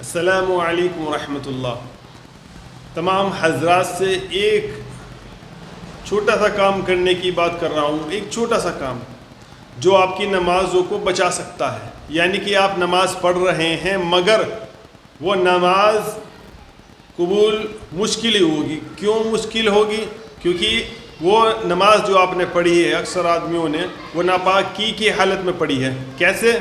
السلام علیکم ورحمۃ اللہ۔ تمام حضرات سے ایک چھوٹا سا کام کرنے کی بات کر رہا ہوں، ایک چھوٹا سا کام جو آپ کی نمازوں کو بچا سکتا ہے۔ یعنی کہ آپ نماز پڑھ رہے ہیں مگر وہ نماز قبول مشکل ہی ہوگی۔ کیوں مشکل ہوگی؟ کیونکہ وہ نماز جو آپ نے پڑھی ہے، اکثر آدمیوں نے وہ ناپاکی کی حالت میں پڑھی ہے۔ کیسے؟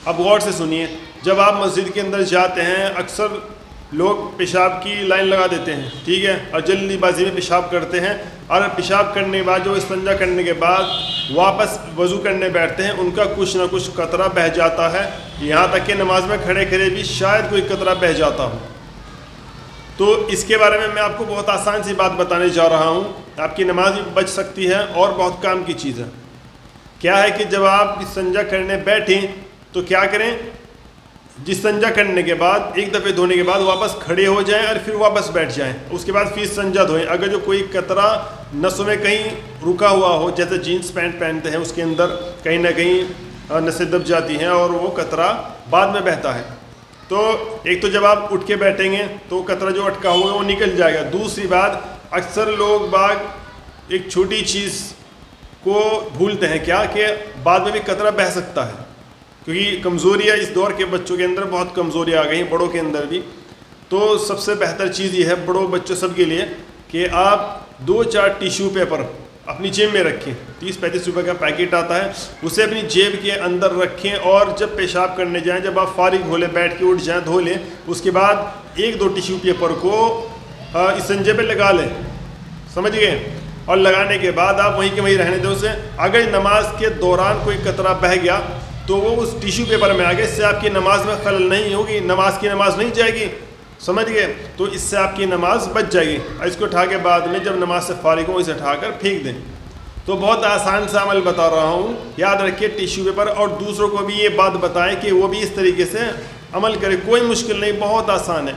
اب غور سے سنیے۔ جب آپ مسجد کے اندر جاتے ہیں اکثر لوگ پیشاب کی لائن لگا دیتے ہیں، ٹھیک ہے، اور جلدی بازی میں پیشاب کرتے ہیں، اور پیشاب کرنے کے بعد جو استنجا کرنے کے بعد واپس وضو کرنے بیٹھتے ہیں، ان کا کچھ نہ کچھ قطرہ بہہ جاتا ہے، یہاں تک کہ نماز میں کھڑے کھڑے بھی شاید کوئی قطرہ بہہ جاتا ہو۔ تو اس کے بارے میں آپ کو بہت آسان سی بات بتانے جا رہا ہوں، آپ کی نماز بھی بچ سکتی ہے اور بہت کام کی چیز ہے۔ کیا ہے کہ جب آپ استنجا کرنے بیٹھیں تو کیا کریں؟ استنجا کرنے کے بعد ایک دفعہ دھونے کے بعد واپس کھڑے ہو جائیں اور پھر واپس بیٹھ جائیں، اس کے بعد پھر استنجا دھوئیں۔ اگر جو کوئی قطرہ نسوں میں کہیں رکا ہوا ہو، جیسے جینس پینٹ پہنتے ہیں اس کے اندر کہیں نہ کہیں نسیں دب جاتی ہیں اور وہ قطرہ بعد میں بہتا ہے، تو ایک تو جب آپ اٹھ کے بیٹھیں گے تو قطرہ جو اٹکا ہوگا وہ نکل جائے گا۔ دوسری بات، اکثر لوگ باغ ایک چھوٹی چیز کو بھولتے ہیں، کیا کہ بعد میں بھی قطرہ بہہ سکتا ہے، کیونکہ کمزوریاں اس دور کے بچوں کے اندر بہت کمزوریاں آ گئی ہیں، بڑوں کے اندر بھی۔ تو سب سے بہتر چیز یہ ہے بڑوں بچوں سب کے لیے کہ آپ 2-4 ٹیشو پیپر اپنی جیب میں رکھیں۔ 30-35 روپے کا پیکٹ آتا ہے، اسے اپنی جیب کے اندر رکھیں، اور جب پیشاب کرنے جائیں، جب آپ فارغ ہو لیں، بیٹھ کے اٹھ جائیں، دھو لیں، اس کے بعد 1-2 ٹیشو پیپر کو استنجے پہ لگا لیں، سمجھ گئے؟ اور لگانے کے بعد آپ وہیں کے وہیں رہنے دیں اسے۔ اگر نماز کے دوران کوئی قطرہ بہہ گیا تو وہ اس ٹیشو پیپر میں آگے، اس سے آپ کی نماز میں خلل نہیں ہوگی، نماز نہیں جائے گی، سمجھ گئے؟ تو اس سے آپ کی نماز بچ جائے گی۔ اور اس کو اٹھا کے بعد میں جب نماز سے فارغ ہوں اسے اٹھا کر پھینک دیں۔ تو بہت آسان سا عمل بتا رہا ہوں، یاد رکھیے ٹیشو پیپر، اور دوسروں کو بھی یہ بات بتائیں کہ وہ بھی اس طریقے سے عمل کرے۔ کوئی مشکل نہیں، بہت آسان ہے۔